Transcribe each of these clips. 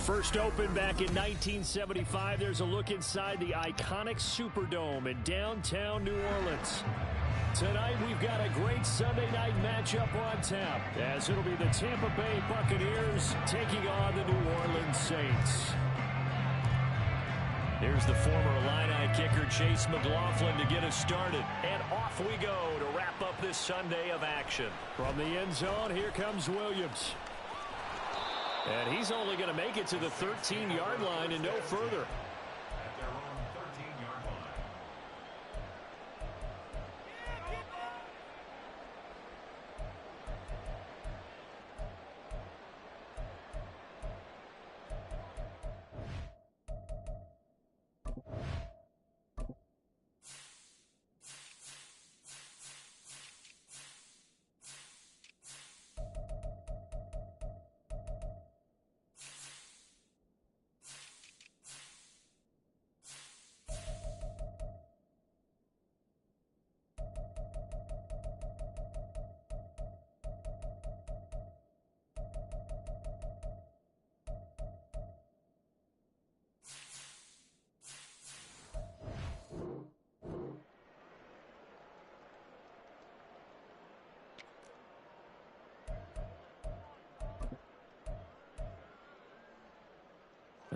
First opened back in 1975, there's a look inside the iconic Superdome in downtown New Orleans. Tonight, we've got a great Sunday night matchup on tap, as it'll be the Tampa Bay Buccaneers taking on the New Orleans Saints. Here's the former Illini kicker, Chase McLaughlin, to get us started. And off we go to wrap up this Sunday of action. From the end zone, here comes Williams. And he's only going to make it to the 13-yard line and no further.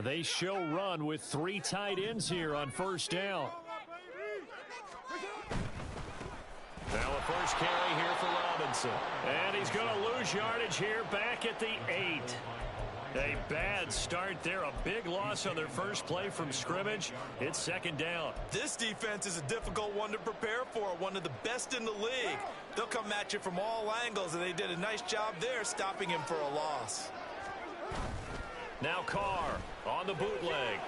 They show run with 3 tight ends here on first down. Now a first carry here for Robinson. And he's going to lose yardage here back at the 8. A bad start there. A big loss on their first play from scrimmage. It's second down. This defense is a difficult one to prepare for. One of the best in the league. They'll come at you from all angles, and they did a nice job there stopping him for a loss. Now Carr on the bootleg.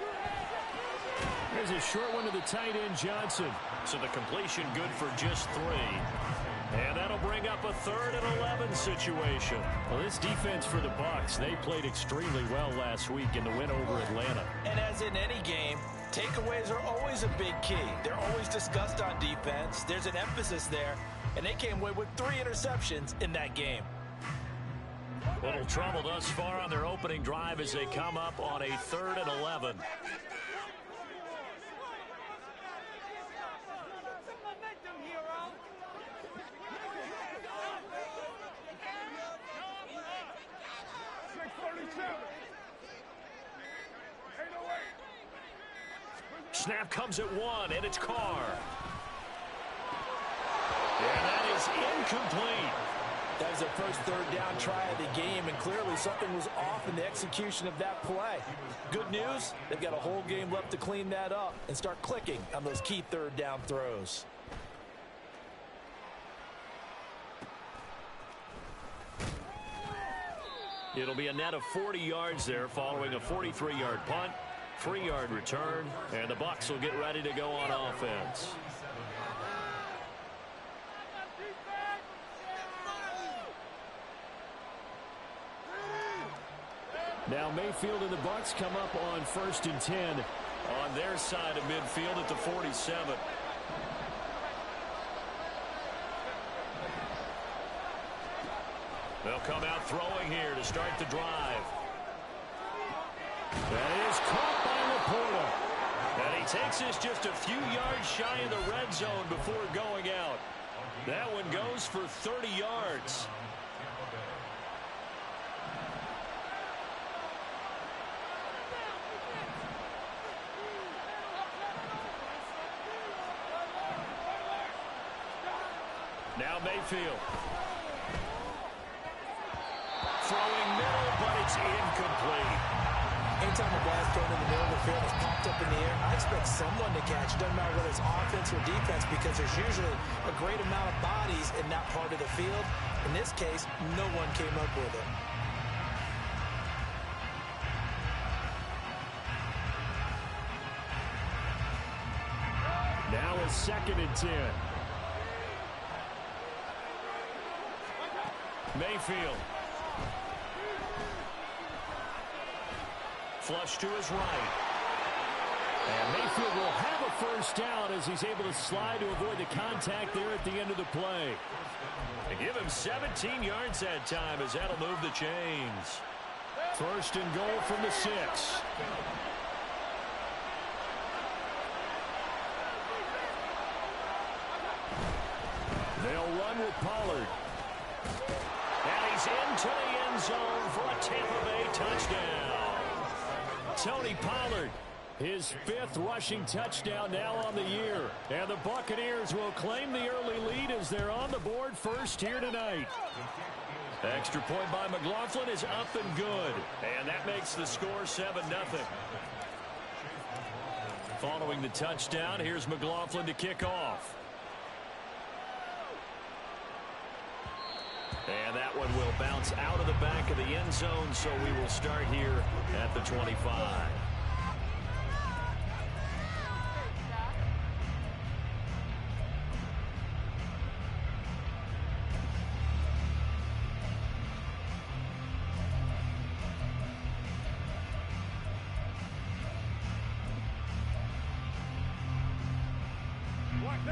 Here's a short one to the tight end, Johnson. So the completion good for just 3. And that'll bring up a 3rd and 11 situation. Well, this defense for the Bucs, they played extremely well last week in the win over Atlanta. And as in any game, takeaways are always a big key. They're always discussed on defense. There's an emphasis there, and they came away with 3 interceptions in that game. Little trouble thus far on their opening drive as they come up on a 3rd and 11. Snap comes at 1, and it's Carr. And that is incomplete. That was their first 3rd down try of the game, and clearly something was off in the execution of that play. Good news, they've got a whole game left to clean that up and start clicking on those key 3rd down throws. It'll be a net of 40 yards there following a 43-yard punt, 3-yard return, and the Bucs will get ready to go on offense. Now Mayfield and the Bucs come up on 1st and 10 on their side of midfield at the 47. They'll come out throwing here to start the drive. That is caught by Laporta. And he takes this just a few yards shy of the red zone before going out. That one goes for 30 yards. Now Mayfield. Throwing middle, but it's incomplete. Anytime a ball's thrown in the middle of the field, it's popped up in the air, I expect someone to catch. It doesn't matter whether it's offense or defense, because there's usually a great amount of bodies in that part of the field. In this case, no one came up with it. Now a 2nd and 10. Mayfield. Flush to his right. And Mayfield will have a first down as he's able to slide to avoid the contact there at the end of the play. They give him 17 yards that time as that'll move the chains. First and goal from the 6. They'll run with Pollard. And he's into the end zone for a Tampa Bay touchdown. Tony Pollard, his 5th rushing touchdown now on the year. And the Buccaneers will claim the early lead as they're on the board first here tonight. Extra point by McLaughlin is up and good. And that makes the score 7-0. Following the touchdown, here's McLaughlin to kick off. And that one will bounce out of the back of the end zone, so we will start here at the 25.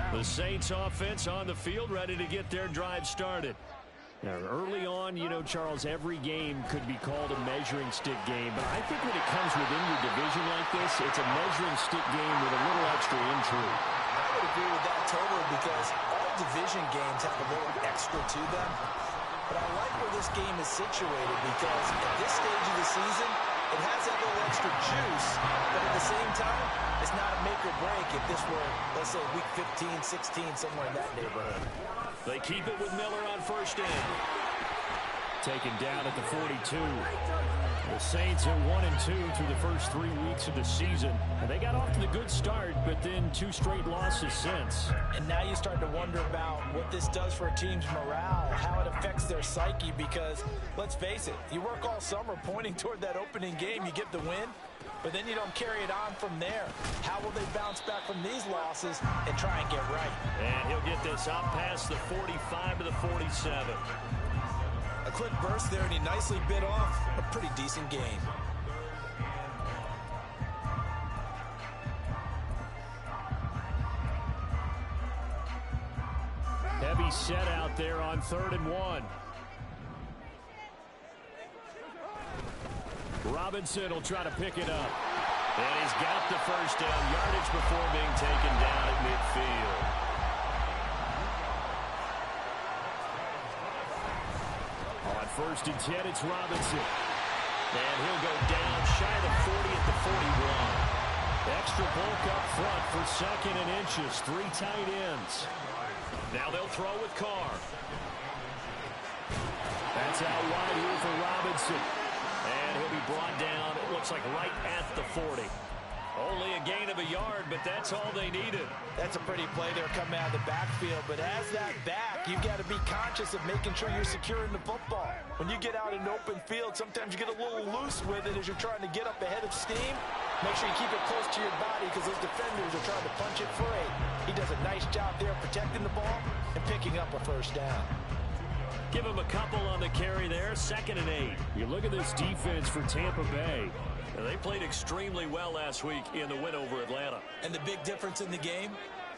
The Saints offense on the field, ready to get their drive started. Now, early on, you know, Charles, every game could be called a measuring stick game. But I think when it comes within your division like this, it's a measuring stick game with a little extra intrigue. I would agree with that totally because all division games have a little extra to them. But I like where this game is situated because at this stage of the season, it has that little extra juice. But at the same time, it's not a make or break if this were, let's say, week 15, 16, somewhere in that neighborhood. They keep it with Miller on first in. Taken down at the 42. The Saints are 1-2 through the first 3 weeks of the season. And they got off to the good start, but then 2 straight losses since. And now you start to wonder about what this does for a team's morale, how it affects their psyche, because let's face it, you work all summer pointing toward that opening game, you get the win, but then you don't carry it on from there. How will they bounce back from these losses and try and get right? And he'll get this out past the 45 to the 47. A quick burst there, and he nicely bit off a pretty decent game. Heavy set out there on 3rd and 1. Robinson will try to pick it up. And he's got the first down yardage before being taken down at midfield. On 1st and 10, it's Robinson. And he'll go down shy of the 40 at the 41. Extra bulk up front for 2nd and inches. 3 tight ends. Now they'll throw with Carr. That's out wide here for Robinson. And he'll be brought down, it looks like right at the 40. Only a gain of a yard, but that's all they needed. That's a pretty play there coming out of the backfield. But as that back, you've got to be conscious of making sure you're securing the football. When you get out in open field, sometimes you get a little loose with it as you're trying to get up ahead of steam. Make sure you keep it close to your body because those defenders are trying to punch it free. He does a nice job there protecting the ball and picking up a first down. Give him a couple on the carry there, 2nd and 8. You look at this defense for Tampa Bay. They played extremely well last week in the win over Atlanta. And the big difference in the game,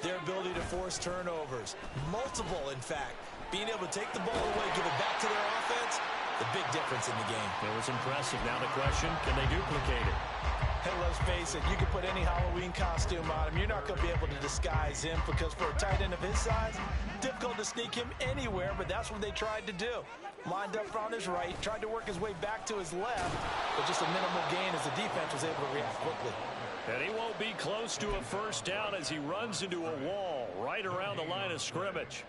their ability to force turnovers. Multiple, in fact. Being able to take the ball away, give it back to their offense, the big difference in the game. It was impressive. Now the question, can they duplicate it? Hey, let's face it, you can put any Halloween costume on him. You're not going to be able to disguise him because for a tight end of his size, difficult to sneak him anywhere, but that's what they tried to do. Lined up on his right, tried to work his way back to his left, but just a minimal gain as the defense was able to react quickly. And he won't be close to a first down as he runs into a wall right around the line of scrimmage.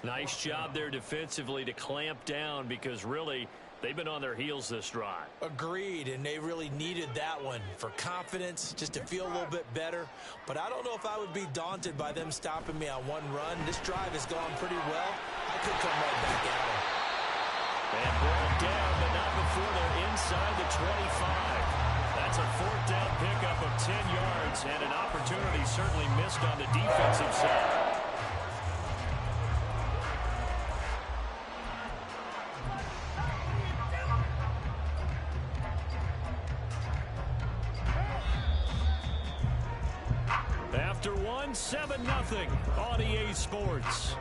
Nice job there defensively to clamp down because really they've been on their heels this drive. Agreed, and they really needed that one for confidence, just to feel a little bit better. But I don't know if I would be daunted by them stopping me on one run. This drive has gone pretty well. I could come right back at them. And brought down, but not before they're inside the 25. That's a 4th down pickup of 10 yards, and an opportunity certainly missed on the defensive side. After 7-0 on EA Sports.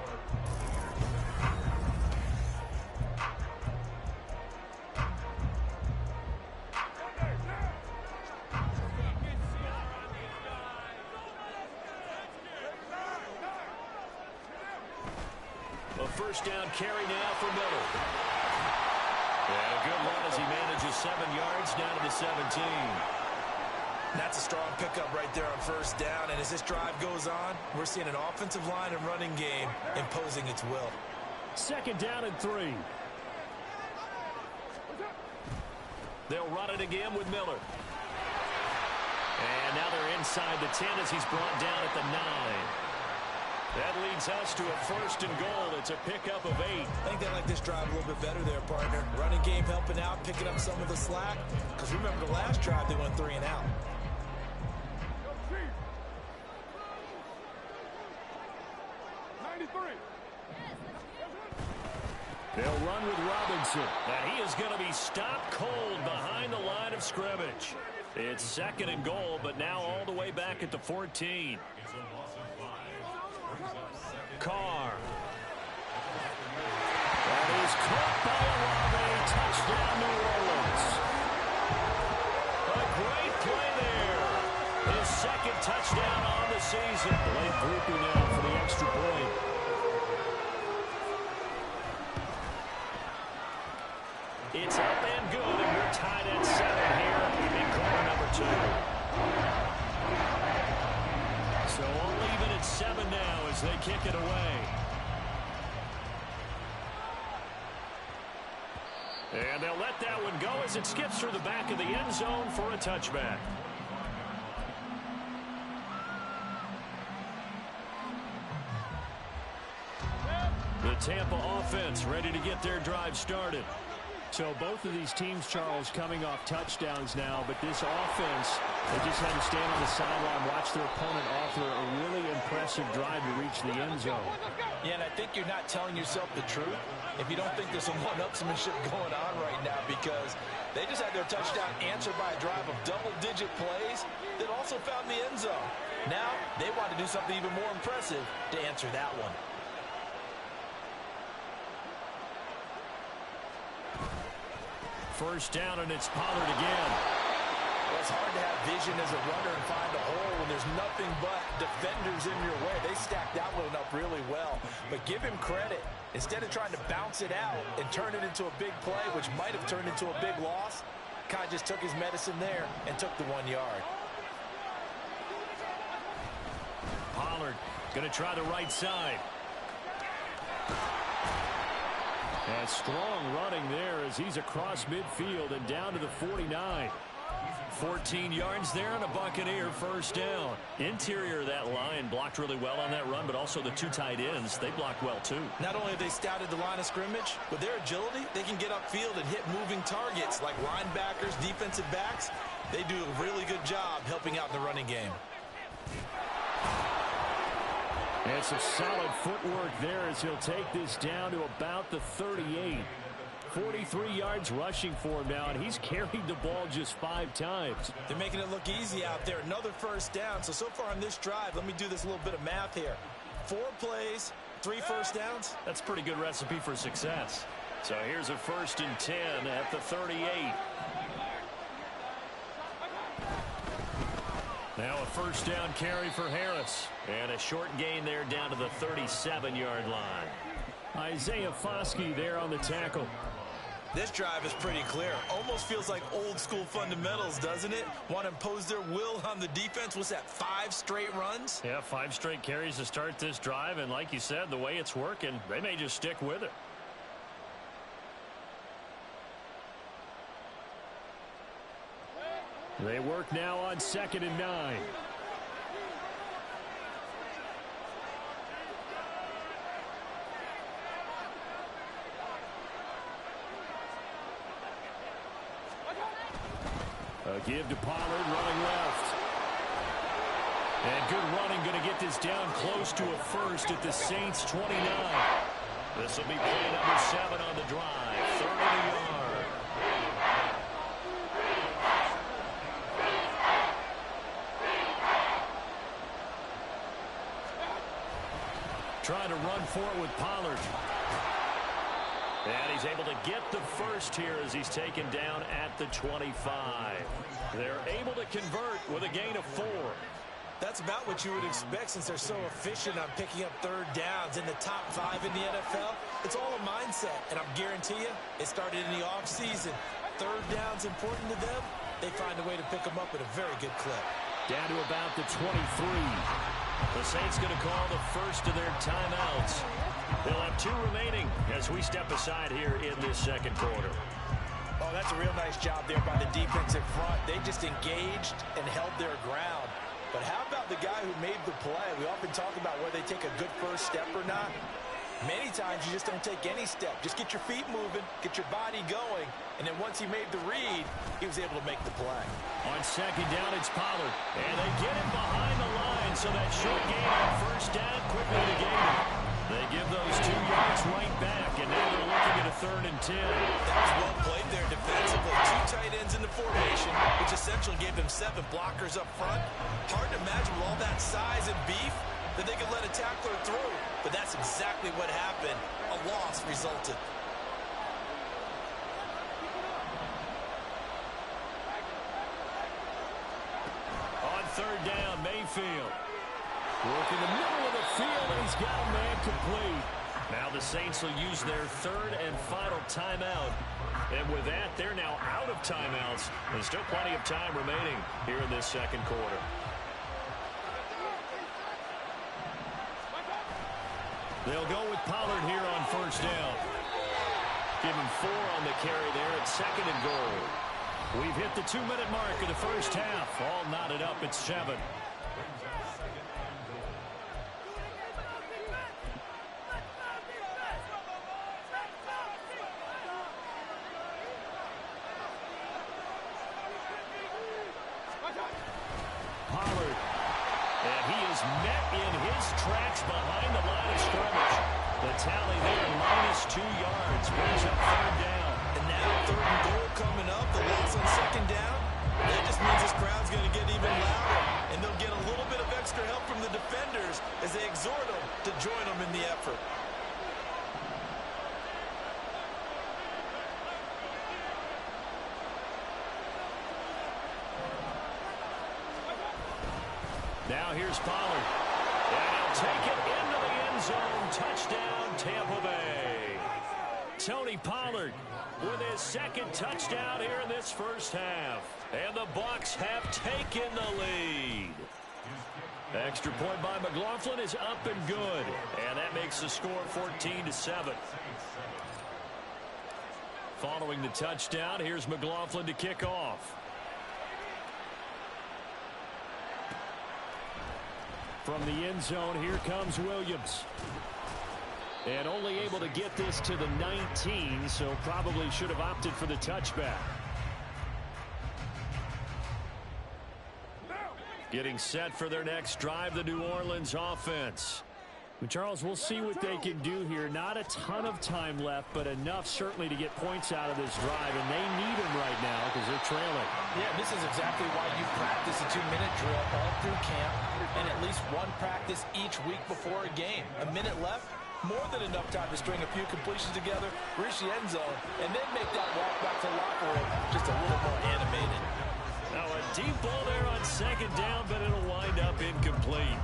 first down carry now for Miller. And a good run as he manages 7 yards down to the 17. That's a strong pickup right there on first down. And as this drive goes on, we're seeing an offensive line and running game imposing its will. Second down and 3. They'll run it again with Miller. And now they're inside the 10 as he's brought down at the 9. That leads us to a first and goal. It's a pickup of 8. I think they like this drive a little bit better there, partner. Running game helping out, picking up some of the slack. Because remember the last drive, they went 3 and out. They'll run with Robinson. And he is going to be stopped cold behind the line of scrimmage. It's second and goal, but now all the way back at the 14. Carr. That is caught by Olave. Touchdown, New Orleans. A great play there. His second touchdown on the season. Late grouping now for the extra point. It's up and good, and we're tied at 7 here in quarter number 2. So all even at 7 now as they kick it away. And they'll let that one go as it skips through the back of the end zone for a touchback. The Tampa offense ready to get their drive started. So both of these teams, Charles, coming off touchdowns now, but this offense, they just had to stand on the sideline, watch their opponent offer a really impressive drive to reach the end zone. Yeah, and I think you're not telling yourself the truth if you don't think there's some one-upsmanship going on right now, because they just had their touchdown answered by a drive of double-digit plays that also found the end zone. Now they want to do something even more impressive to answer that one. First down, and it's Pollard again. Well, it's hard to have vision as a runner and find a hole when there's nothing but defenders in your way. They stacked that one up really well. But give him credit. Instead of trying to bounce it out and turn it into a big play, which might have turned into a big loss, kind of just took his medicine there and took the 1 yard. Pollard going to try the right side. And strong running there as he's across midfield and down to the 49. 14 yards there and a Buccaneer first down. Interior of that line blocked really well on that run, but also the 2 tight ends, they blocked well too. Not only have they scouted the line of scrimmage, with their agility, they can get upfield and hit moving targets like linebackers, defensive backs. They do a really good job helping out in the running game. And some solid footwork there as he'll take this down to about the 38. 43 yards rushing for him now, and he's carried the ball just 5 times. They're making it look easy out there. Another first down. So far on this drive, let me do this little bit of math here. 4 plays, 3 first downs. That's a pretty good recipe for success. So here's a 1st and 10 at the 38. Now a first down carry for Harris. And a short gain there down to the 37-yard line. Isaiah Foskey there on the tackle. This drive is pretty clear. Almost feels like old school fundamentals, doesn't it? Want to impose their will on the defense. What's that, 5 straight runs? Yeah, 5 straight carries to start this drive. And like you said, the way it's working, they may just stick with it. They work now on 2nd and 9. A give to Pollard, running left. And good running, going to get this down close to a first at the Saints' 29. This will be play number 7 on the drive. 3rd and a yard. Trying to run for it with Pollard. And he's able to get the first here as he's taken down at the 25. They're able to convert with a gain of 4. That's about what you would expect since they're so efficient on picking up third downs in the top 5 in the NFL. It's all a mindset, and I guarantee you, it started in the offseason. Third down's important to them. They find a way to pick them up at a very good clip. Down to about the 23. The Saints going to call the first of their timeouts. They'll have 2 remaining as we step aside here in this second quarter. Oh, that's a real nice job there by the defensive front. They just engaged and held their ground. But how about the guy who made the play? We often talk about whether they take a good first step or not. Many times you just don't take any step. Just get your feet moving, get your body going, and then once he made the read, he was able to make the play. On second down, it's Pollard. And they get him behind the line, so that short gain on first down quickly negated. They give those 2 yards right back, and now they're looking at a 3rd and 10. That was well played there defensively. 2 tight ends in the formation, which essentially gave them 7 blockers up front. Hard to imagine with all that size and beef that they could let a tackler through. But that's exactly what happened. A loss resulted. On 3rd down, Mayfield. Work in the middle of the field, and he's got a man complete. Now the Saints will use their 3rd and final timeout. And with that, they're now out of timeouts. There's still plenty of time remaining here in this second quarter. They'll go with Pollard here on first down. Give him 4 on the carry there at 2nd and goal. We've hit the 2-minute mark of the first half. All knotted up at 7. Pollard. And he is met in his tracks behind the line of scrimmage. The tally there, -2 yards, brings up 3rd down. And now 3rd and goal coming up. The loss on 2nd down. That just means this crowd's going to get even louder. And they'll get a little bit of extra help from the defenders as they exhort them to join them in the effort. Now here's Pollard. And he'll take it into the end zone. Touchdown, Tampa Bay. Tony Pollard with his 2nd touchdown here in this first half. And the Bucs have taken the lead. Extra point by McLaughlin is up and good. And that makes the score 14-7. Following the touchdown, here's McLaughlin to kick off. From the end zone, here comes Williams. And only able to get this to the 19, so probably should have opted for the touchback. Getting set for their next drive, the New Orleans offense. Charles, we'll see what they can do here. Not a ton of time left, but enough certainly to get points out of this drive, and they need them right now because they're trailing. Yeah, this is exactly why you practice a 2-minute drill all through camp and at least 1 practice each week before a game. A minute left, more than enough time to string a few completions together, reach the end zone, and then make that walk back to the locker room just a little more animated. Now a deep ball there on 2nd down, but it'll wind up incomplete.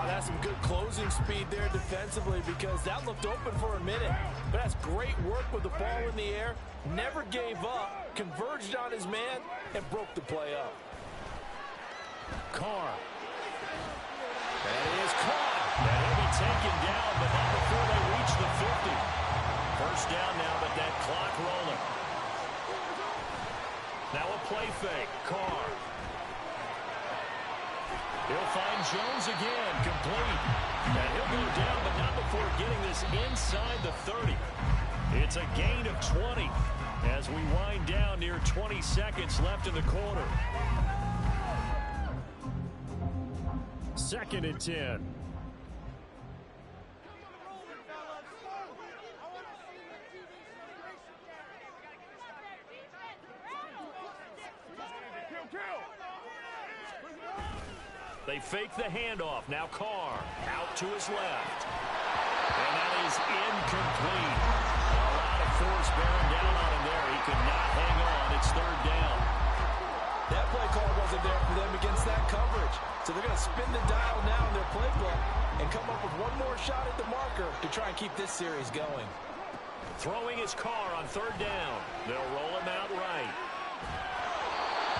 That's some good closing speed there defensively because that looked open for a minute. But that's great work with the ball in the air. Never gave up, converged on his man, and broke the play up. Carr. That is caught. And he'll be taken down, but not before they reach the 50. First down now, but that clock rolling. Now a play fake. Carr. He'll find Jones again, complete. And he'll go down, but not before getting this inside the 30. It's a gain of 20 as we wind down near 20 seconds left in the quarter. 2nd and 10. They fake the handoff. Now Carr out to his left. And that is incomplete. A lot of force bearing down on him there. He could not hang on. It's 3rd down. That play call wasn't there for them against that coverage. So they're going to spin the dial now in their playbook and come up with one more shot at the marker to try and keep this series going. Throwing his car on third down. They'll roll him out right.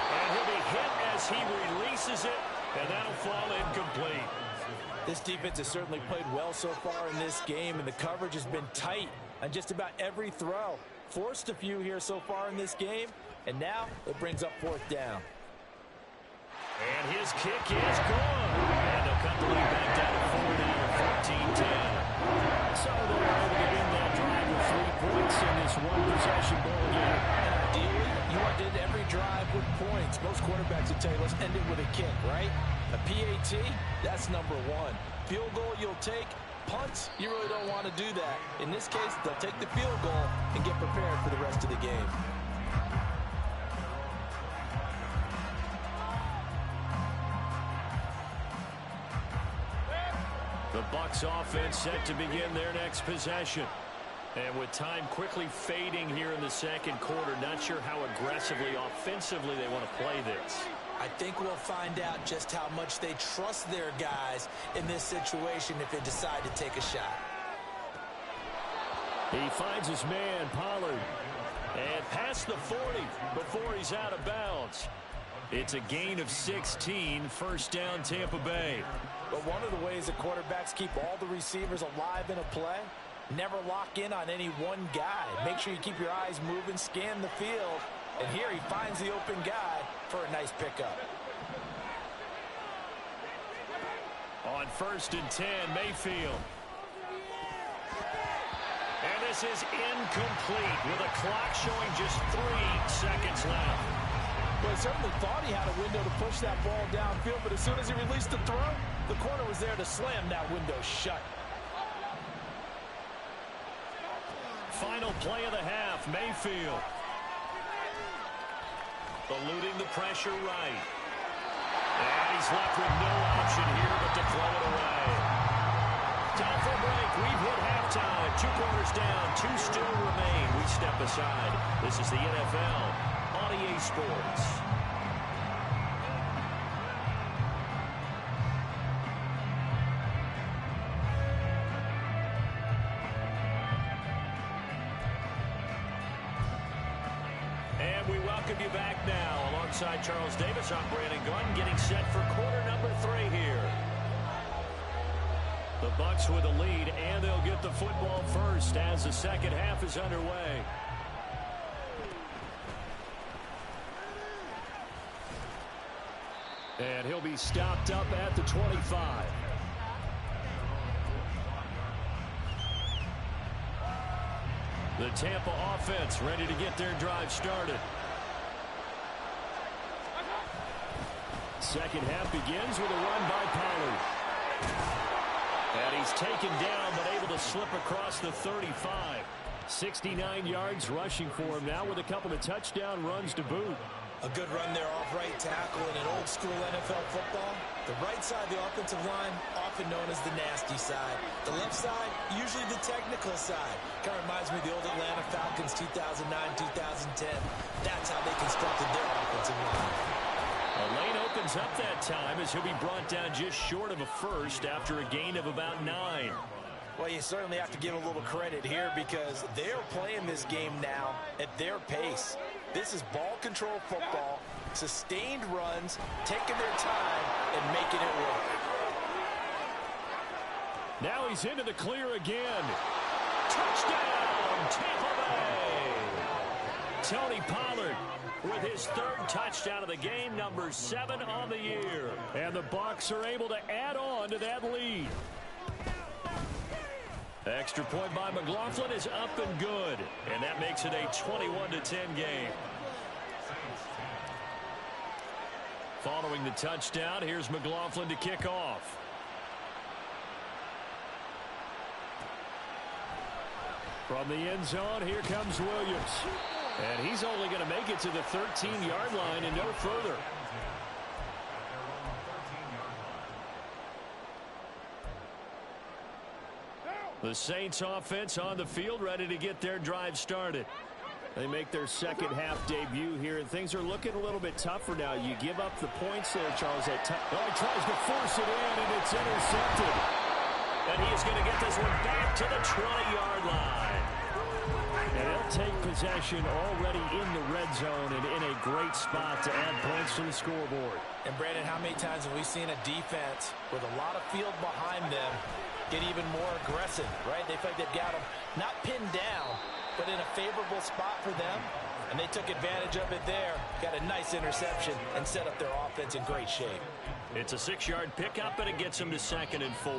And he'll be hit as he releases it, and that'll fall incomplete. This defense has certainly played well so far in this game, and the coverage has been tight on just about every throw. Forced a few here so far in this game, and now it brings up fourth down. And his kick is good. And they'll cut the lead back down to 4 now, 14-10. So they're able to end that drive with 3 points in this one-possession ball game. Ideally, you want to end every drive with points. Most quarterbacks will tell you, let's end it with a kick, right? A PAT, that's number one. Field goal you'll take. Punts, you really don't want to do that. In this case, they'll take the field goal and get prepared for the rest of the game. The Bucs offense set to begin their next possession. And with time quickly fading here in the second quarter, not sure how aggressively, offensively they want to play this. I think we'll find out just how much they trust their guys in this situation if they decide to take a shot. He finds his man, Pollard. And past the 40 before he's out of bounds. It's a gain of 16, first down Tampa Bay. But one of the ways that quarterbacks keep all the receivers alive in a play, never lock in on any one guy. Make sure you keep your eyes moving, scan the field. And here he finds the open guy for a nice pickup. On 1st and 10, Mayfield. And this is incomplete with a clock showing just 3 seconds left. Well, he certainly thought he had a window to push that ball downfield, but as soon as he released the throw, the corner was there to slam that window shut. Final play of the half, Mayfield. Eluding the pressure right. And he's left with no option here but to throw it away. Time for a break. We've hit halftime. 2 quarters down. 2 still remain. We step aside. This is the NFL on EA Sports. And we welcome you back now. Alongside Charles Davis, I'm Brandon Gunn, getting set for quarter number 3 here. The Bucs with a lead, and they'll get the football first as the second half is underway. And he'll be stopped up at the 25. The Tampa offense ready to get their drive started. Second half begins with a run by Pollard. And he's taken down but able to slip across the 35. 69 yards rushing for him now with a couple of touchdown runs to boot. A good run there off right tackle in an old-school NFL football. The right side of the offensive line, often known as the nasty side. The left side, usually the technical side. Kind of reminds me of the old Atlanta Falcons 2009-2010. That's how they constructed their offensive line. A lane opens up that time as he'll be brought down just short of a first after a gain of about 9. Well, you certainly have to give a little credit here because they're playing this game now at their pace. This is ball control football, sustained runs, taking their time, and making it work. Now he's into the clear again. Touchdown, Tampa Bay! Tony Pollard with his 3rd touchdown of the game, number 7 on the year. And the Bucs are able to add on to that lead. Extra point by McLaughlin is up and good. And that makes it a 21-10 game. Following the touchdown, here's McLaughlin to kick off. From the end zone, here comes Williams. And he's only going to make it to the 13-yard line and no further. The Saints offense on the field ready to get their drive started. They make their second half debut here, and things are looking a little bit tougher now. You give up the points there, Charles. He tries to force it in, and it's intercepted. And he's going to get this one back to the 20-yard line. And they'll take possession already in the red zone and in a great spot to add points to the scoreboard. And, Brandon, how many times have we seen a defense with a lot of field behind them get even more aggressive, right? They feel like they've got them not pinned down, but in a favorable spot for them, and they took advantage of it there. Got a nice interception and set up their offense in great shape. It's a 6-yard pickup, and it gets him to 2nd and 4.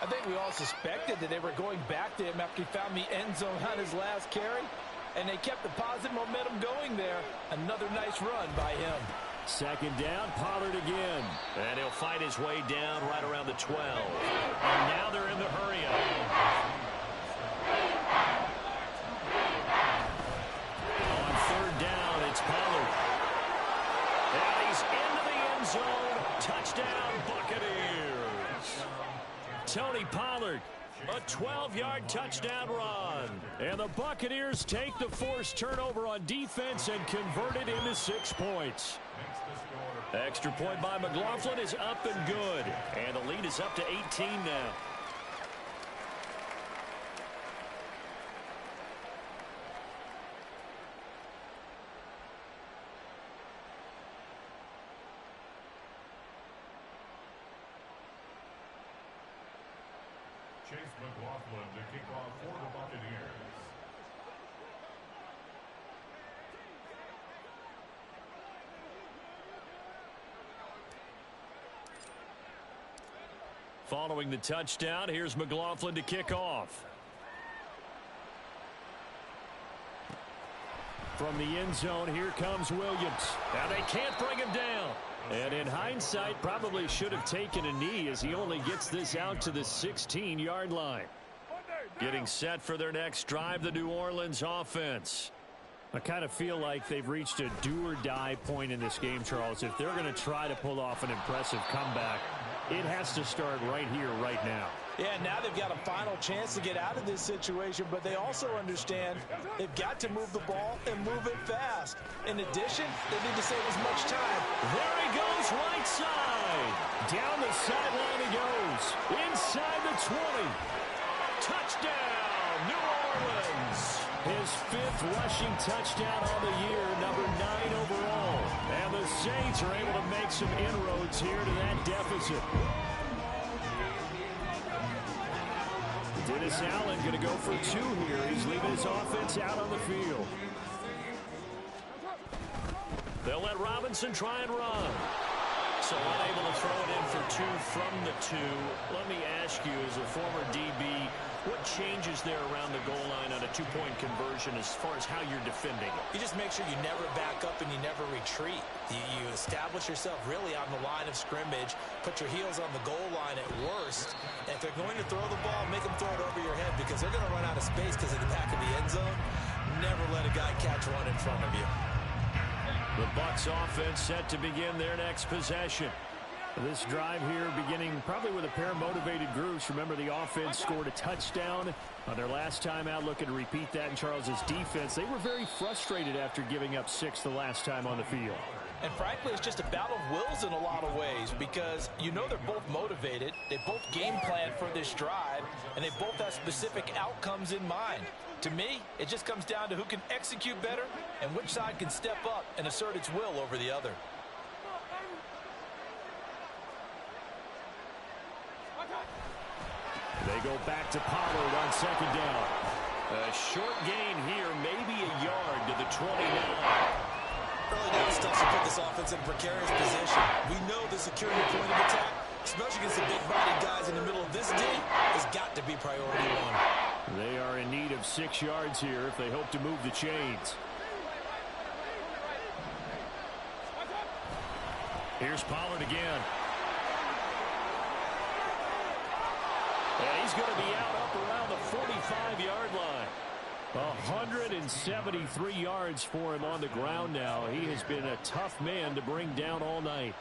I think we all suspected that they were going back to him after he found the end zone on his last carry, and they kept the positive momentum going there. Another nice run by him. 2nd down, Pollard again. And he'll fight his way down right around the 12. And now they're in the hurry-up. On 3rd down, it's Pollard. And he's into the end zone. Touchdown, Buccaneers. Tony Pollard, a 12-yard touchdown run. And the Buccaneers take the forced turnover on defense and convert it into 6 points. Extra point by McLaughlin is up and good. And the lead is up to 18 now. Chase McLaughlin to kick off for the Buccaneers. Following the touchdown, here's McLaughlin to kick off. From the end zone, here comes Williams. Now they can't bring him down. And in hindsight, probably should have taken a knee as he only gets this out to the 16-yard line. Getting set for their next drive, the New Orleans offense. I kind of feel like they've reached a do-or-die point in this game, Charles. If they're going to try to pull off an impressive comeback, it has to start right here, right now. Yeah, now they've got a final chance to get out of this situation, but they also understand they've got to move the ball and move it fast. In addition, they need to save as much time. There he goes, right side. Down the sideline he goes. Inside the 20. Touchdown, New Orleans. His 5th rushing touchdown on the year, number 9 overall. And the Saints are able to make some inroads here to that deficit. Dennis Allen going to go for 2 here. He's leaving his offense out on the field. They'll let Robinson try and run. So unable to throw it in for 2 from the 2. Let me ask you, as a former DB, what changes there around the goal line on a 2-point conversion as far as how you're defending? You just make sure you never back up and you never retreat. You establish yourself really on the line of scrimmage, put your heels on the goal line at worst. And if they're going to throw the ball, make them throw it over your head because they're going to run out of space because of the back of the end zone. Never let a guy catch one in front of you. The Bucs offense set to begin their next possession. This drive here beginning probably with a pair of motivated groups. Remember, the offense scored a touchdown on their last time out. Looking to repeat that in Charles's defense. They were very frustrated after giving up 6 the last time on the field. And frankly, it's just a battle of wills in a lot of ways because you know they're both motivated. They both game plan for this drive, and they both have specific outcomes in mind. To me, it just comes down to who can execute better and which side can step up and assert its will over the other. They go back to Pollard on 2nd down. A short gain here, maybe a yard to the 29. Early down stuff to put this offense in a precarious position. We know the security point of attack, especially against the big-bodied guys in the middle of this D, has got to be priority 1. They are in need of 6 yards here if they hope to move the chains. Here's Pollard again. And he's going to be out up around the 45-yard line. 173 yards for him on the ground now. He has been a tough man to bring down all night.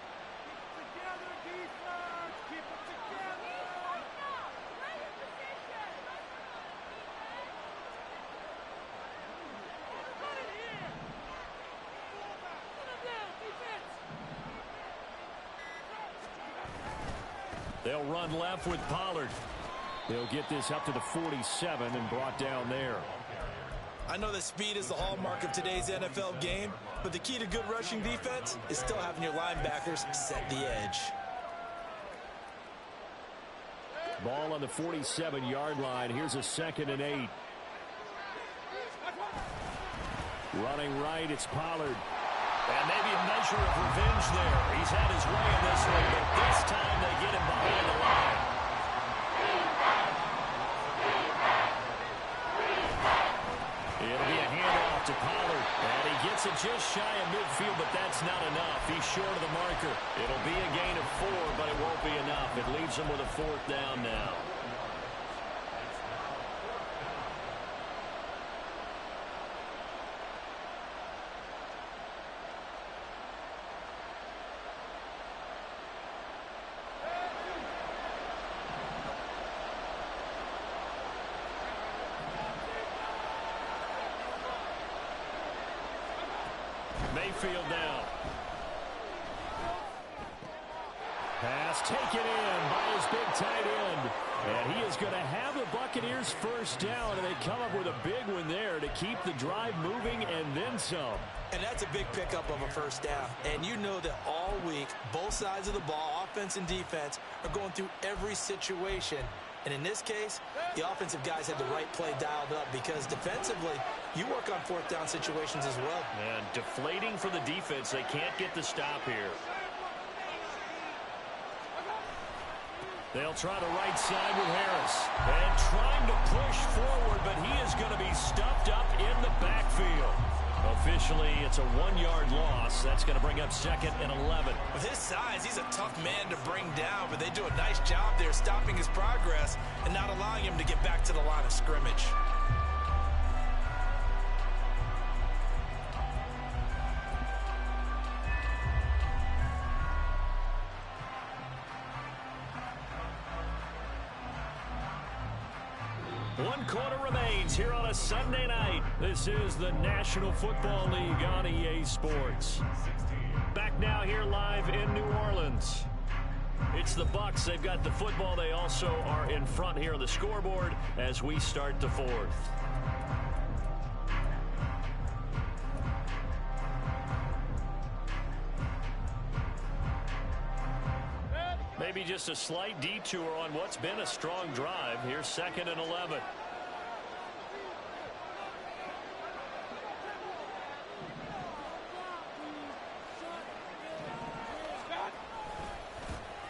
They'll run left with Pollard. They'll get this up to the 47 and brought down there. I know that speed is the hallmark of today's NFL game, but the key to good rushing defense is still having your linebackers set the edge. Ball on the 47-yard line. Here's a 2nd and 8. Running right, it's Pollard. And maybe a measure of revenge there. He's had his way in this one, but this time they get him behind the line. It'll be a handoff to Pollard. And he gets it just shy of midfield, but that's not enough. He's short of the marker. It'll be a gain of 4, but it won't be enough. It leaves him with a 4th down now. Mayfield down. Pass taken in by his big tight end. And he is going to have the Buccaneers first down, and they come up with a big one there to keep the drive moving and then some. And that's a big pickup of a first down. And you know that all week, both sides of the ball, offense and defense, are going through every situation. And in this case, the offensive guys had the right play dialed up because defensively, you work on 4th down situations as well. And deflating for the defense. They can't get the stop here. They'll try the right side with Harris. And trying to push forward, but he is going to be stuffed up in the backfield. Officially, it's a 1-yard loss. That's going to bring up 2nd and 11. With his size, he's a tough man to bring down, but they do a nice job there stopping his progress and not allowing him to get back to the line of scrimmage. One quarter remains here on a Sunday night. This is the National Football League on EA Sports. Back now here live in New Orleans. It's the Bucs. They've got the football. They also are in front here on the scoreboard as we start the 4th. Maybe just a slight detour on what's been a strong drive. Here's 2nd and 11.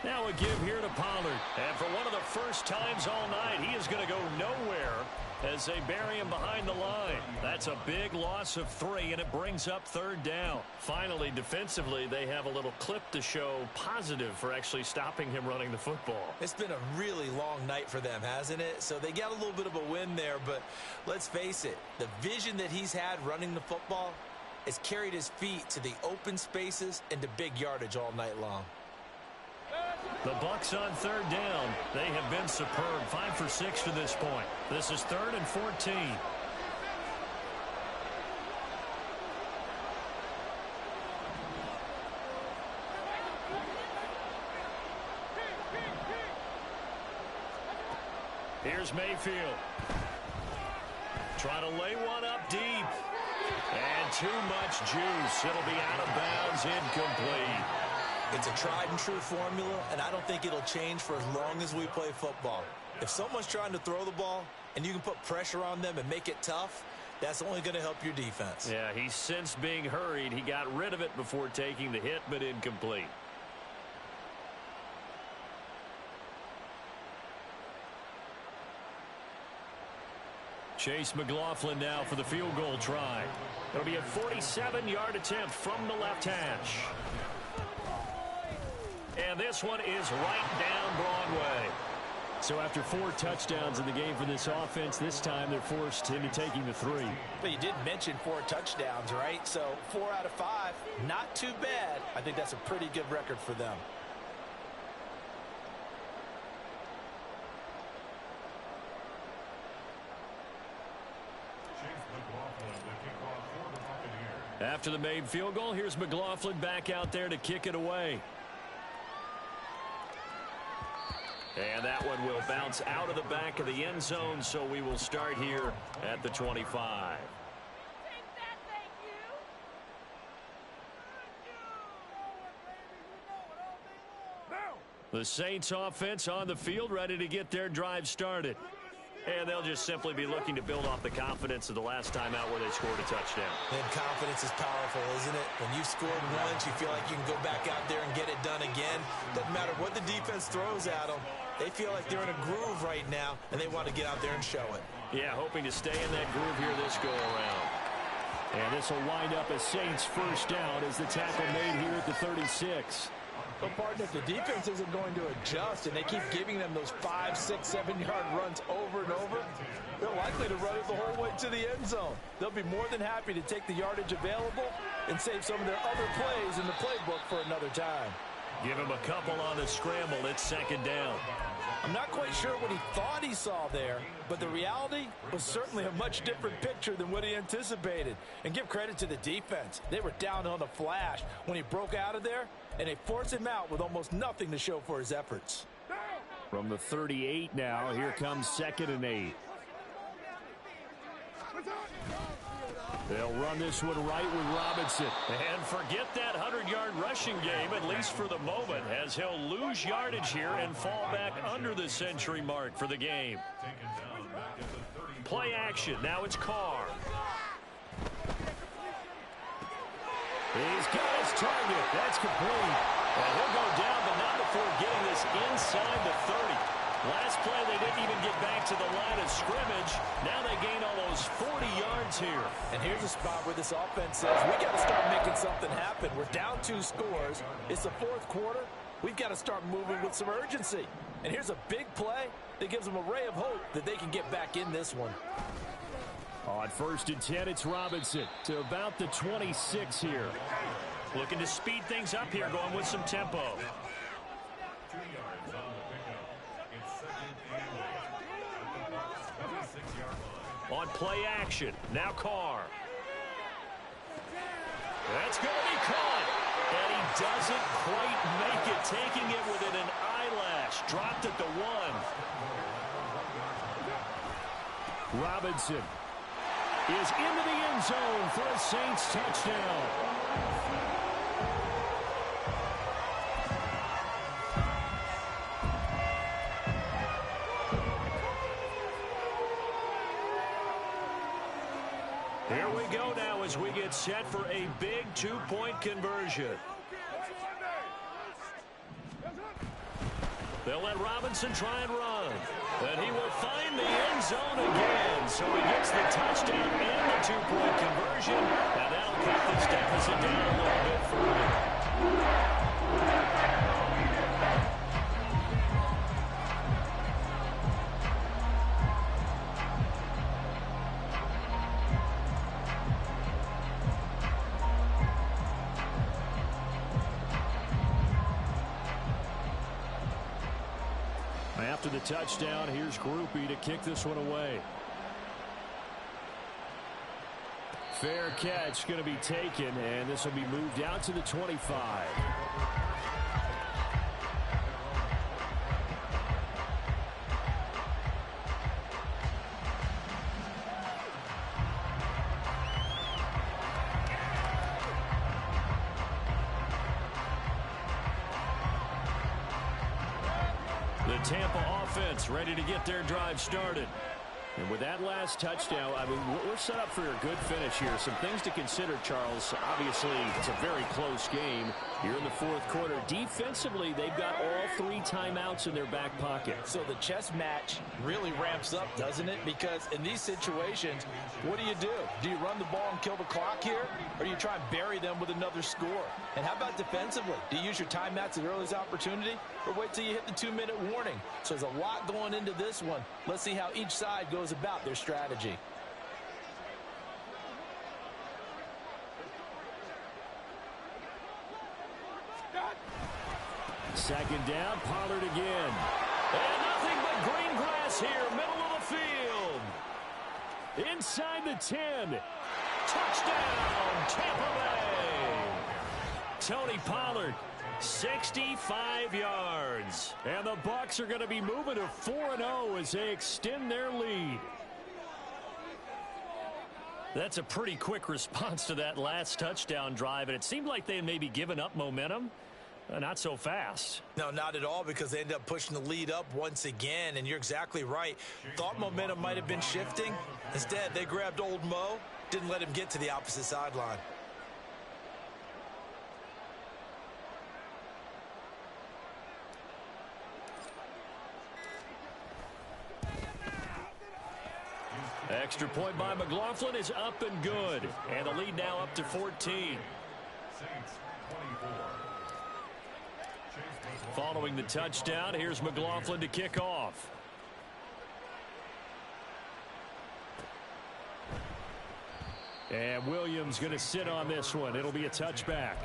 Now a give here to Pollard. And for one of the first times all night, he is going to go nowhere as they bury him behind the line. That's a big loss of 3, and it brings up 3rd down. Finally, defensively, they have a little clip to show positive for actually stopping him running the football. It's been a really long night for them, hasn't it? So they got a little bit of a win there, but let's face it, the vision that he's had running the football has carried his feet to the open spaces and to big yardage all night long. The Bucs on 3rd down. They have been superb. 5 for 6 to this point. This is 3rd and 14. Here's Mayfield. Trying to lay one up deep. And too much juice. It'll be out of bounds, incomplete. It's a tried-and-true formula, and I don't think it'll change for as long as we play football. If someone's trying to throw the ball and you can put pressure on them and make it tough, that's only going to help your defense. Yeah, he's since being hurried. He got rid of it before taking the hit, but incomplete. Chase McLaughlin now for the field goal try. It'll be a 47-yard attempt from the left hash. And this one is right down Broadway. So after 4 touchdowns in the game for this offense, this time they're forced into taking the 3. But you did mention 4 touchdowns, right? So 4 out of 5, not too bad. I think that's a pretty good record for them. After the made field goal, here's McLaughlin back out there to kick it away. And that one will bounce out of the back of the end zone, so we will start here at the 25. The Saints offense on the field, ready to get their drive started. And they'll just simply be looking to build off the confidence of the last time out where they scored a touchdown. And confidence is powerful, isn't it? When you've scored once, you feel like you can go back out there and get it done again. Doesn't matter what the defense throws at them. They feel like they're in a groove right now, and they want to get out there and show it. Yeah, hoping to stay in that groove here this go-around. And this will wind up as Saints first down as the tackle made here at the 36. But, partner, if the defense isn't going to adjust and they keep giving them those 5, 6, 7-yard runs over and over, they're likely to run it the whole way to the end zone. They'll be more than happy to take the yardage available and save some of their other plays in the playbook for another time. Give him a couple on the scramble. It's second down. I'm not quite sure what he thought he saw there, but the reality was certainly a much different picture than what he anticipated. And give credit to the defense. They were down on the flash when he broke out of there, and they forced him out with almost nothing to show for his efforts. From the 38 now, here comes 2nd and 8. They'll run this one right with Robinson. And forget that 100-yard rushing game, at least for the moment, as he'll lose yardage here and fall back under the century mark for the game. Play action. Now it's Carr. He's got his target. That's complete. And he'll go down, but not before getting this inside the 30. Last play, they didn't even get back to the line of scrimmage. Now they gain almost 40 yards here. And here's a spot where this offense says, we got to start making something happen. We're down 2 scores. It's the 4th quarter. We've got to start moving with some urgency. And here's a big play that gives them a ray of hope that they can get back in this one. On 1st and 10, it's Robinson to about the 26 here. Looking to speed things up here, going with some tempo. On play action, now Carr. That's going to be caught. And he doesn't quite make it, taking it within an eyelash. Dropped at the 1. Robinson is into the end zone for a Saints touchdown. Here we go now as we get set for a big 2-point conversion. They'll let Robinson try and run. And he will find the end zone again. So he gets the touchdown and the 2-point conversion. And that'll cut this deficit down a little bit further. After the touchdown, here's Groupie to kick this one away. Fair catch going to be taken, and this will be moved out to the 25. The Tampa offense ready to get their drive started. And with that last touchdown, I mean, we're set up for a good finish here. Some things to consider, Charles. Obviously, it's a very close game here in the 4th quarter. Defensively, they've got all 3 timeouts in their back pocket. So the chess match really ramps up, doesn't it? Because in these situations, what do? Do you run the ball and kill the clock here? Or do you try and bury them with another score? And how about defensively? Do you use your timeouts at the earliest opportunity? Or wait till you hit the 2-minute warning? So there's a lot going into this one. Let's see how each side goes about their strategy. Second down, Pollard again. And nothing but green grass here, middle of the field. Inside the 10. Touchdown, Tampa Bay. Tony Pollard 65 yards. And the Bucs are going to be moving to 4-0 as they extend their lead. That's a pretty quick response to that last touchdown drive, and it seemed like they had maybe given up momentum. Not so fast. No, not at all, because they ended up pushing the lead up once again, and you're exactly right. Thought momentum might have been shifting. Instead, they grabbed old Mo, didn't let him get to the opposite sideline. Extra point by McLaughlin is up and good. And the lead now up to 14. Following the touchdown, here's McLaughlin to kick off. And Williams going to sit on this one. It'll be a touchback.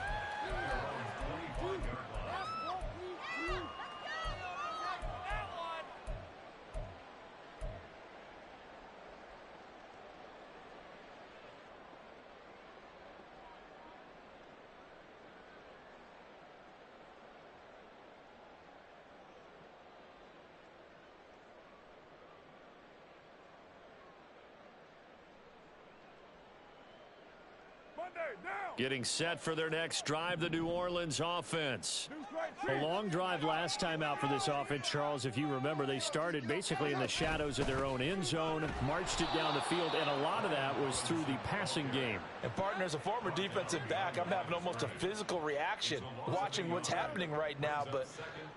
Getting set for their next drive, the New Orleans offense. A long drive last time out for this offense, Charles. If you remember, they started basically in the shadows of their own end zone, marched it down the field, and a lot of that was through the passing game. And, partner, as a former defensive back, I'm having almost a physical reaction watching what's happening right now. But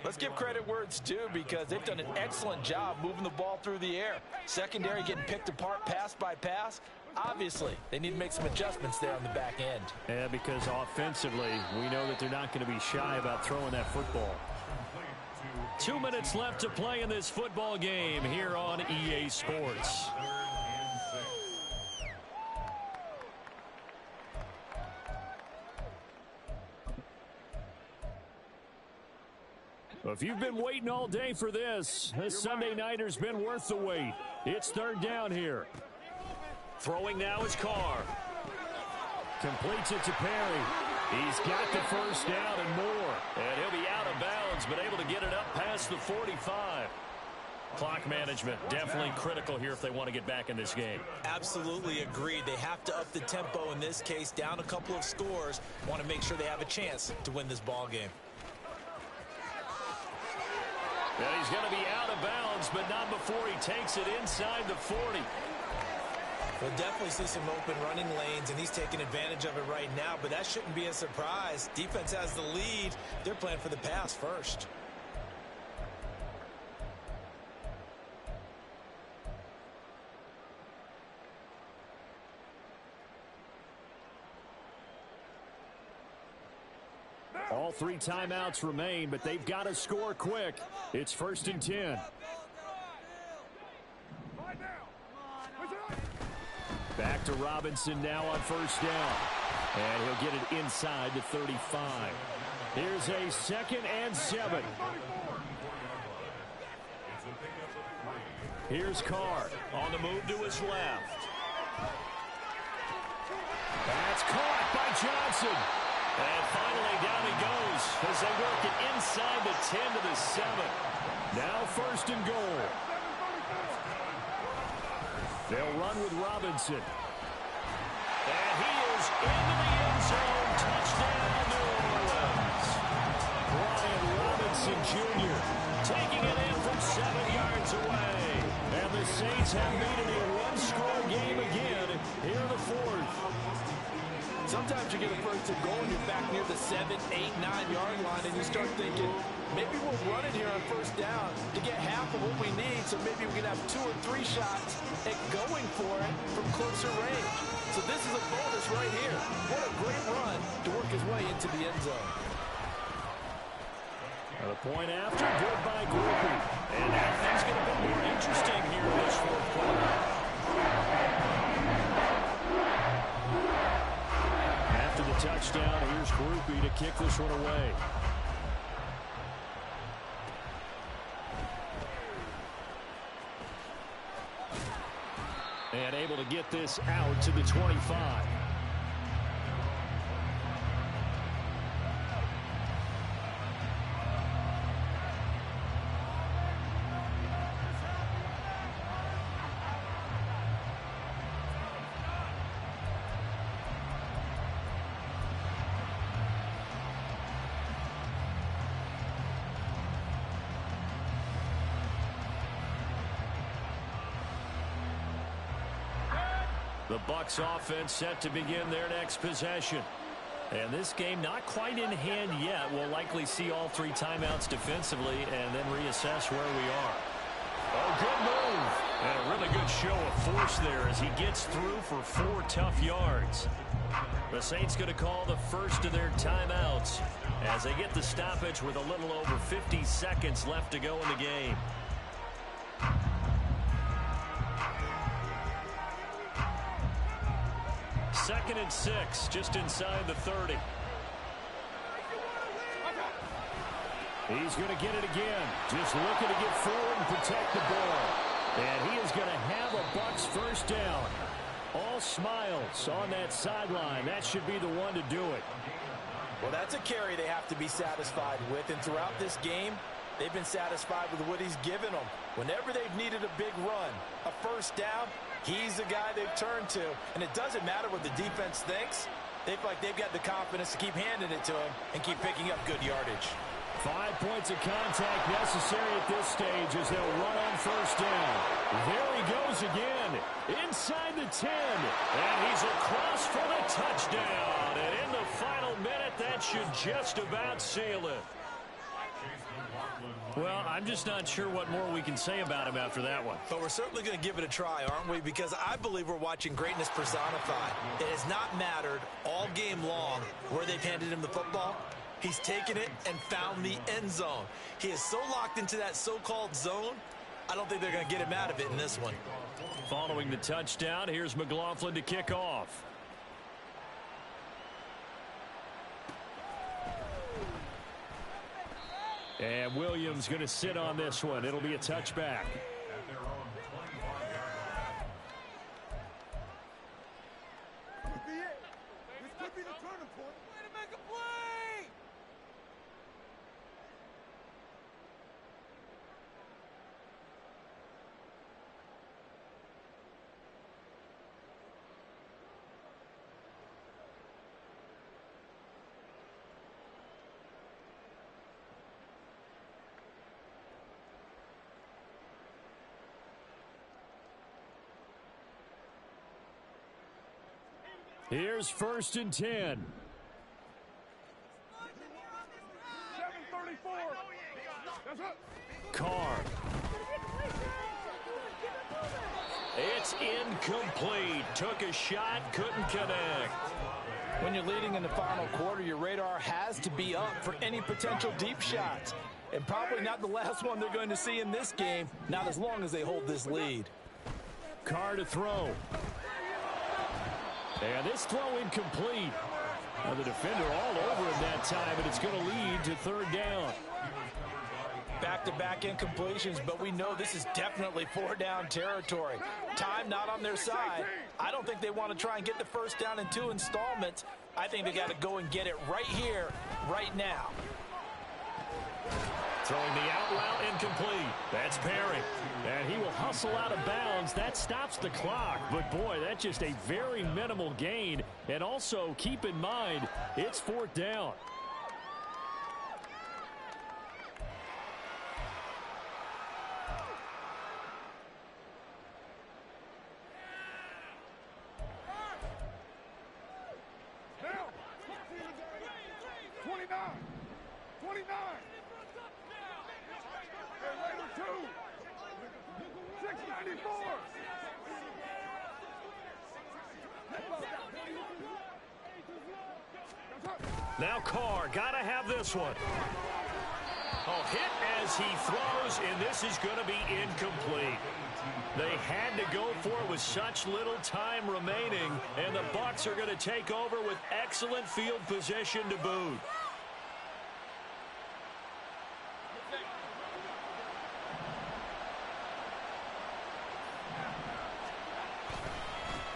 let's give credit where it's due, because they've done an excellent job moving the ball through the air. Secondary getting picked apart pass by pass. Obviously, they need to make some adjustments there on the back end. Yeah, because offensively, we know that they're not going to be shy about throwing that football. 2 minutes left to play in this football game here on EA Sports. If you've been waiting all day for this Sunday nighter's been worth the wait. It's third down here. Throwing now is Carr. Completes it to Perry. He's got the first down and more. And he'll be out of bounds, but able to get it up past the 45. Clock management definitely critical here if they want to get back in this game. Absolutely agreed. They have to up the tempo in this case, down a couple of scores. Want to make sure they have a chance to win this ball game. And he's going to be out of bounds, but not before he takes it inside the 40. We'll definitely see some open running lanes, and he's taking advantage of it right now, but that shouldn't be a surprise. Defense has the lead. They're playing for the pass first. All three timeouts remain, but they've got to score quick. It's 1st and 10. Back to Robinson now on first down. And he'll get it inside the 35. Here's a 2nd and 7. Here's Carr on the move to his left. That's caught by Johnson. And finally down he goes as they work it inside the 10 to the 7. Now 1st and goal. They'll run with Robinson. And he is into the end zone. Touchdown, New Orleans. Brian Robinson Jr. taking it in from 7 yards away. And the Saints have made it a one-score game again here in the 4th. Sometimes you get a 1st and goal and you're back near the 7, 8, 9-yard line, and you start thinking, maybe we'll run it here on 1st down to get half of what we need, so maybe we can have 2 or 3 shots at going for it from closer range. So this is a bonus right here. What a great run to work his way into the end zone. And a point after, good by Grupe. And that thing's going to be more interesting here in this 4th quarter. After the touchdown, here's Grupe to kick this one away. And able to get this out to the 25. The Bucs offense set to begin their next possession. And this game not quite in hand yet. We'll likely see all 3 timeouts defensively and then reassess where we are. Oh, good move. And a really good show of force there as he gets through for 4 tough yards. The Saints going to call the first of their timeouts as they get the stoppage with a little over 50 seconds left to go in the game. Second and 6, just inside the 30. He's going to get it again. Just looking to get forward and protect the ball. And he is going to have a Bucs first down. All smiles on that sideline. That should be the one to do it. Well, that's a carry they have to be satisfied with. And throughout this game, they've been satisfied with what he's given them. Whenever they've needed a big run, a first down, he's the guy they've turned to. And it doesn't matter what the defense thinks. They feel like they've got the confidence to keep handing it to him and keep picking up good yardage. 5 points of contact necessary at this stage as they'll run on first down. There he goes again. Inside the 10. And he's across for the touchdown. And in the final minute, that should just about seal it. Well, I'm just not sure what more we can say about him after that one. But we're certainly going to give it a try, aren't we? Because I believe we're watching greatness personified. It has not mattered all game long where they've handed him the football. He's taken it and found the end zone. He is so locked into that so-called zone, I don't think they're going to get him out of it in this one. Following the touchdown, here's McLaughlin to kick off. And Williams going to sit on this one. It'll be a touchback. Here's first and 10. Carr. It's incomplete. Took a shot, couldn't connect. When you're leading in the final quarter, your radar has to be up for any potential deep shots. And probably not the last one they're going to see in this game, not as long as they hold this lead. Carr to throw. And this throw incomplete. Now the defender all over him that time, and it's going to lead to third down. Back-to-back incompletions, but we know this is definitely 4-down territory. Time not on their side. I don't think they want to try and get the first down in 2 installments. I think they got to go and get it right here, right now. Throwing the out route incomplete. That's Perry. And he will hustle out of bounds. That stops the clock. But, boy, that's just a very minimal gain. And also, keep in mind, it's 4th down. Now Carr, gotta have this one. Oh, hit as he throws, and this is going to be incomplete. They had to go for it with such little time remaining, and the Bucs are going to take over with excellent field position to boot.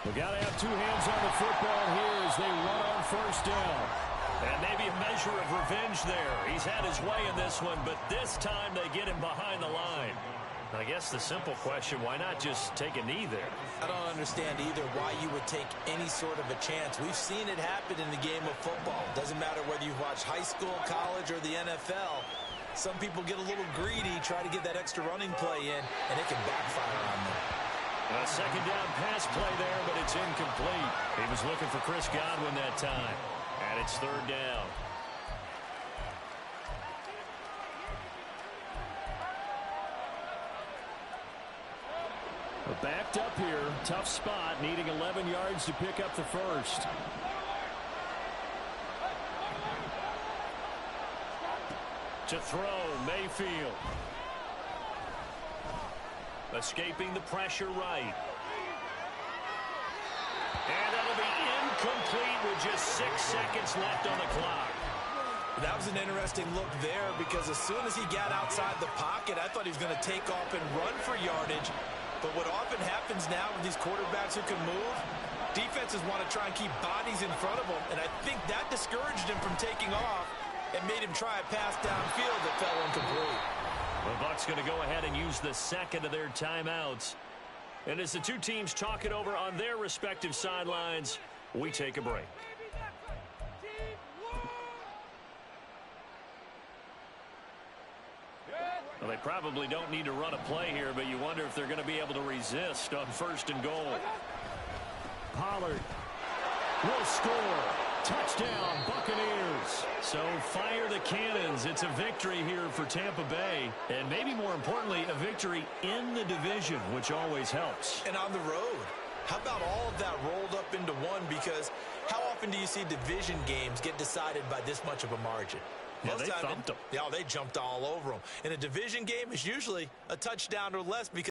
We got to have 2 hands on the football here as they run on first down. And maybe a measure of revenge there. He's had his way in this one, but this time they get him behind the line. I guess the simple question, why not just take a knee there? I don't understand either why you would take any sort of a chance. We've seen it happen in the game of football. Doesn't matter whether you've watched high school, college, or the NFL. Some people get a little greedy, try to get that extra running play in, and it can backfire on them. A second down pass play there, but it's incomplete. He was looking for Chris Godwin that time. And it's third down. Backed up here. Tough spot. Needing 11 yards to pick up the first. To throw, Mayfield. Escaping the pressure right. And that'll be incomplete with just 6 seconds left on the clock. That was an interesting look there because as soon as he got outside the pocket, I thought he was going to take off and run for yardage. But what often happens now with these quarterbacks who can move, defenses want to try and keep bodies in front of them, and I think that discouraged him from taking off and made him try a pass downfield that fell incomplete. The Bucs going to go ahead and use the second of their timeouts. And as the two teams talk it over on their respective sidelines, we take a break. Well, they probably don't need to run a play here, but you wonder if they're going to be able to resist on 1st and goal. Pollard will score. Touchdown, Buccaneers. So fire the cannons. It's a victory here for Tampa Bay. And maybe more importantly, a victory in the division, which always helps. And on the road. How about all of that rolled up into one? Because how often do you see division games get decided by this much of a margin? Yeah, they thumped them. Yeah, they jumped all over them. In a division game, it's usually a touchdown or less because